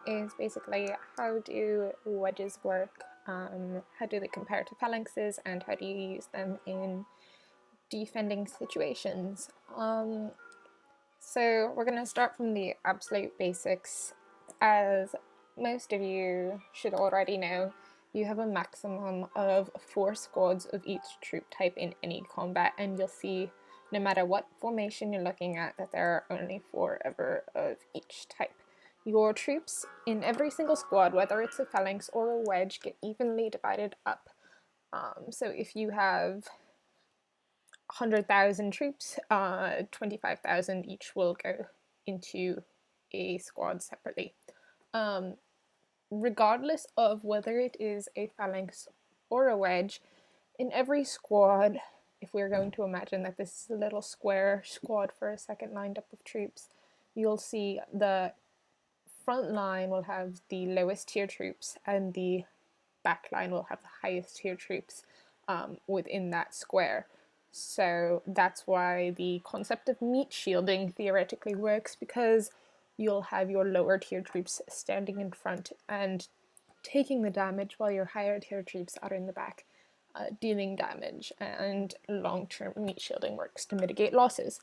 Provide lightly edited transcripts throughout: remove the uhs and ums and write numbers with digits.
is basically how do wedges work, how do they compare to phalanxes, and how do you use them in defending situations. So we're going to start from the absolute basics. As most of you should already know, you have a maximum of 4 squads of each troop type in any combat, and you'll see no matter what formation you're looking at that there are only 4 ever of each type. Your troops in every single squad, whether it's a phalanx or a wedge, get evenly divided up. So if you have 100,000 troops, 25,000 each will go into a squad separately. Regardless of whether it is a phalanx or a wedge, in every squad, if we're going to imagine that this is a little square squad for a second lined up of troops, you'll see the front line will have the lowest tier troops and the back line will have the highest tier troops within that square. So that's why the concept of meat shielding theoretically works, because you'll have your lower tier troops standing in front and taking the damage while your higher tier troops are in the back dealing damage, and long-term meat shielding works to mitigate losses.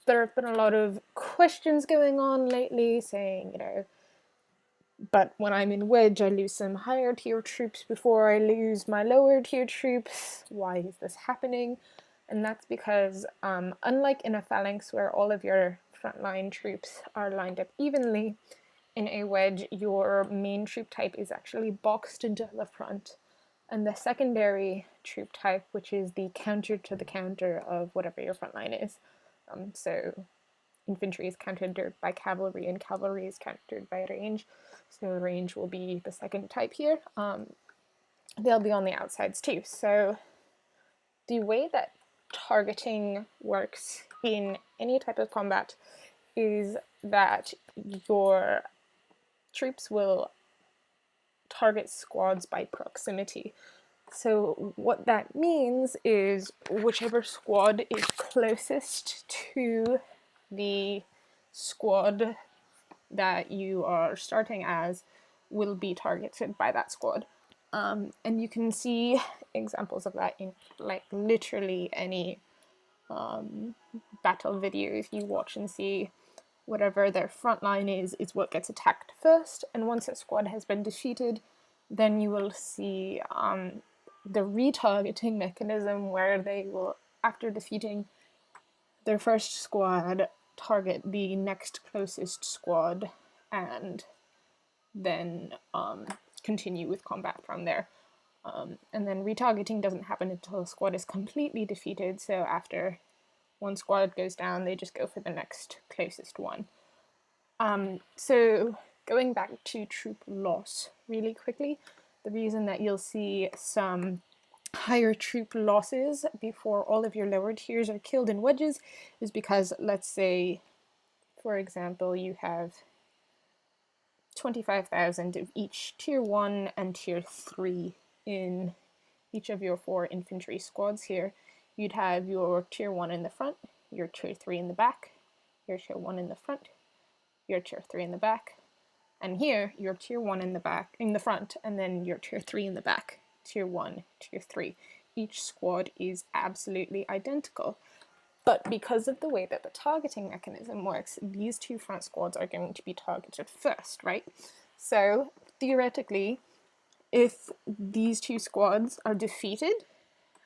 There have been a lot of questions going on lately saying, but when I'm in Wedge, I lose some higher tier troops before I lose my lower tier troops. Why is this happening? And that's because, unlike in a phalanx where all of your frontline troops are lined up evenly, in a wedge, your main troop type is actually boxed into the front. And the secondary troop type, which is the counter to the counter of whatever your frontline is. So infantry is countered by cavalry, and cavalry is countered by range. So range will be the second type here. They'll be on the outsides too. So the way that targeting works in any type of combat is that your troops will target squads by proximity. So what that means is whichever squad is closest to the squad that you are starting as will be targeted by that squad. And you can see examples of that in like literally any battle video. If you watch and see whatever their front line is what gets attacked first, and once a squad has been defeated, then you will see the retargeting mechanism where they will, after defeating their first squad, target the next closest squad and then continue with combat from there. And then retargeting doesn't happen until the squad is completely defeated, so after one squad goes down, they just go for the next closest one. So going back to troop loss really quickly, the reason that you'll see some higher troop losses before all of your lower tiers are killed in wedges is because, let's say, for example, you have 25,000 of each tier 1 and tier 3 in each of your 4 infantry squads here. You'd have your tier 1 in the front, your tier 3 in the back, your tier 1 in the front, your tier 3 in the back, and here your tier 1 in the back, in the front, and then your tier 3 in the back. Tier 1, tier 3. Each squad is absolutely identical. But because of the way that the targeting mechanism works, these 2 front squads are going to be targeted first, right? So theoretically, if these 2 squads are defeated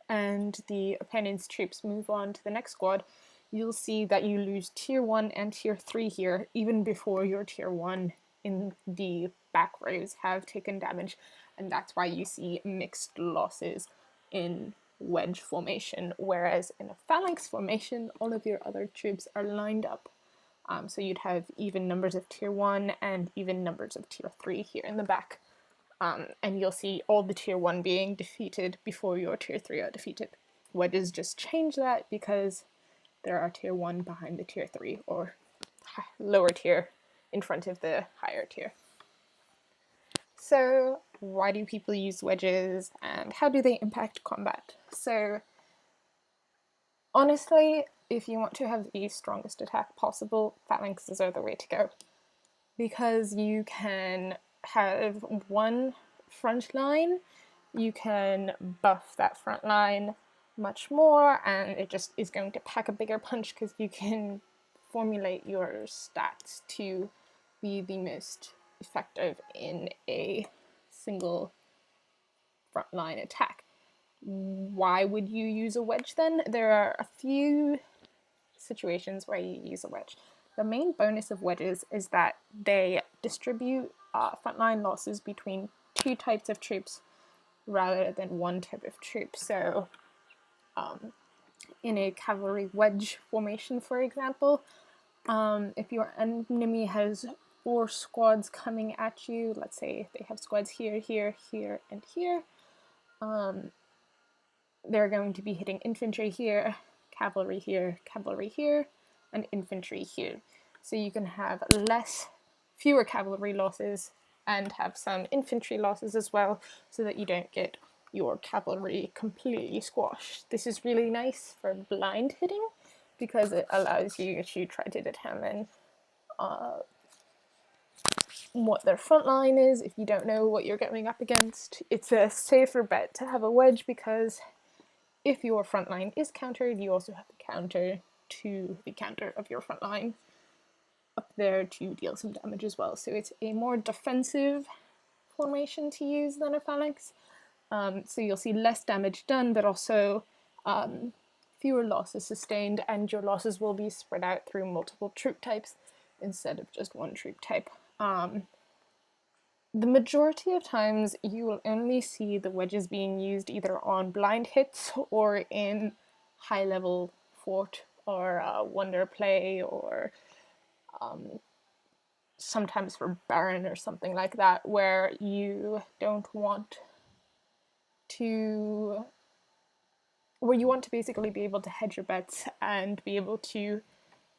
and the opponent's troops move on to the next squad, you'll see that you lose tier 1 and tier 3 here, even before your tier 1 in the back rows have taken damage, and that's why you see mixed losses in wedge formation, whereas in a phalanx formation, all of your other troops are lined up. So you'd have even numbers of tier 1 and even numbers of tier 3 here in the back. And you'll see all the tier 1 being defeated before your tier 3 are defeated. Wedges just change that because there are tier 1 behind the tier 3, or lower tier in front of the higher tier. So why do people use wedges and how do they impact combat? So honestly, if you want to have the strongest attack possible, phalanxes are the way to go. because you can have one front line, you can buff that front line much more, and it just is going to pack a bigger punch because you can formulate your stats to be the most effective in a single frontline attack. Why would you use a wedge then? There are a few situations where you use a wedge. The main bonus of wedges is that they distribute frontline losses between two types of troops rather than one type of troop. So in a cavalry wedge formation, for example, if your enemy has 4 squads coming at you, let's say they have squads here, here, here, and here, they're going to be hitting infantry here, cavalry here, and infantry here. So you can have fewer cavalry losses and have some infantry losses as well, so that you don't get your cavalry completely squashed. This is really nice for blind hitting because it allows you to try to determine what their front line is if you don't know what you're going up against. It's a safer bet to have a wedge because if your front line is countered, you also have the counter to the counter of your front line up there to deal some damage as well. So it's a more defensive formation to use than a phalanx. So you'll see less damage done, but also fewer losses sustained, and your losses will be spread out through multiple troop types instead of just one troop type. The majority of times you will only see the wedges being used either on blind hits or in high level fort or wonder play, or sometimes for Baron or something like that, where you want to basically be able to hedge your bets and be able to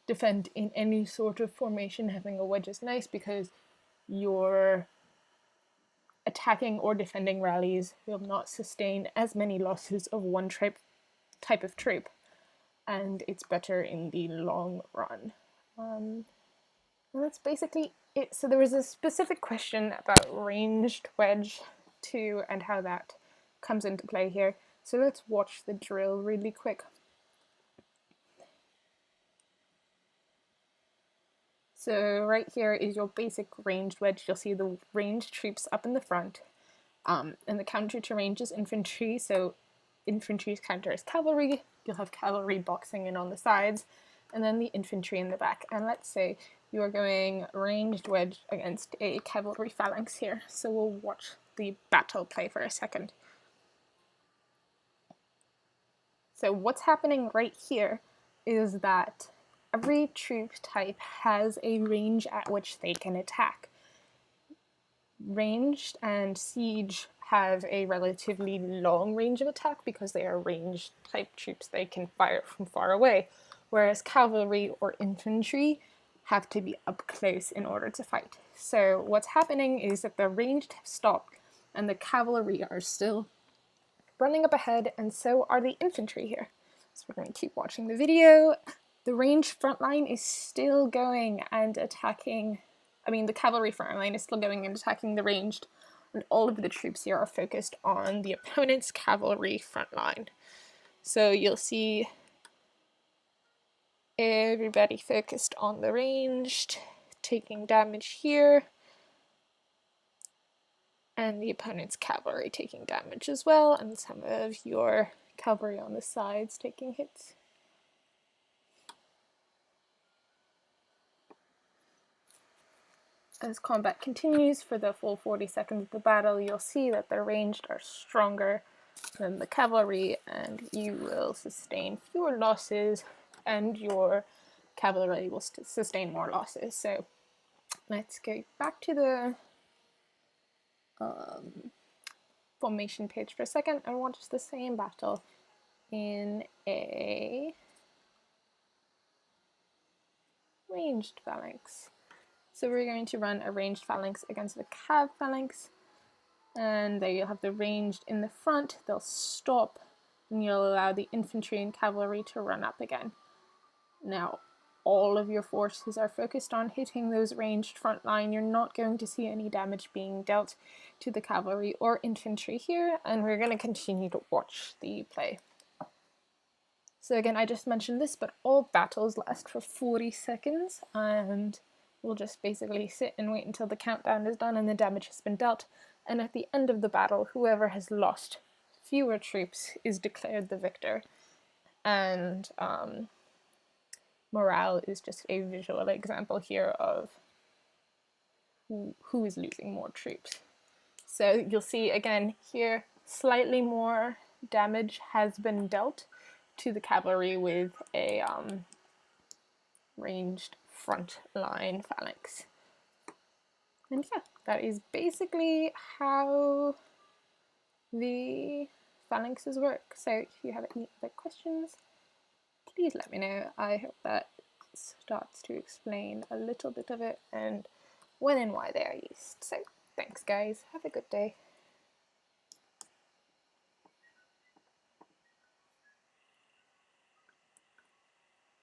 defend in any sort of formation. Having a wedge is nice because your attacking or defending rallies will not sustain as many losses of one type of troop, and it's better in the long run. And that's basically it. So there was a specific question about ranged wedge too, and how that comes into play here. So let's watch the drill really quick. So right here is your basic ranged wedge. You'll see the ranged troops up in the front, and the counter to range is infantry. So infantry's counter is cavalry. You'll have cavalry boxing in on the sides, and then the infantry in the back. And let's say you are going ranged wedge against a cavalry phalanx here. So we'll watch the battle play for a second. So what's happening right here is that every troop type has a range at which they can attack. Ranged and siege have a relatively long range of attack because they are ranged type troops. They can fire from far away, whereas cavalry or infantry have to be up close in order to fight. So what's happening is that the ranged have stopped and the cavalry are still running up ahead, and so are the infantry here. So we're going to keep watching the video. The ranged front line is still going and attacking. The cavalry front line is still going and attacking the ranged, and all of the troops here are focused on the opponent's cavalry front line. So you'll see everybody focused on the ranged, taking damage here, and the opponent's cavalry taking damage as well, and some of your cavalry on the sides taking hits. As combat continues for the full 40 seconds of the battle, you'll see that the ranged are stronger than the cavalry, and you will sustain fewer losses, and your cavalry will sustain more losses. So let's go back to the formation page for a second and watch the same battle in a ranged phalanx. So we're going to run a ranged phalanx against the cav phalanx, and there you'll have the ranged in the front. They'll stop, and you'll allow the infantry and cavalry to run up again. Now, all of your forces are focused on hitting those ranged front line, you're not going to see any damage being dealt to the cavalry or infantry here, and we're going to continue to watch the play. So again, I just mentioned this, but all battles last for 40 seconds, and we'll just basically sit and wait until the countdown is done and the damage has been dealt, and at the end of the battle, whoever has lost fewer troops is declared the victor. And morale is just a visual example here of who is losing more troops. So you'll see again here, slightly more damage has been dealt to the cavalry with a ranged front line phalanx. And yeah, that is basically how the phalanxes work. So if you have any other questions, please let me know. I hope that starts to explain a little bit of it and when and why they are used. So thanks guys, have a good day.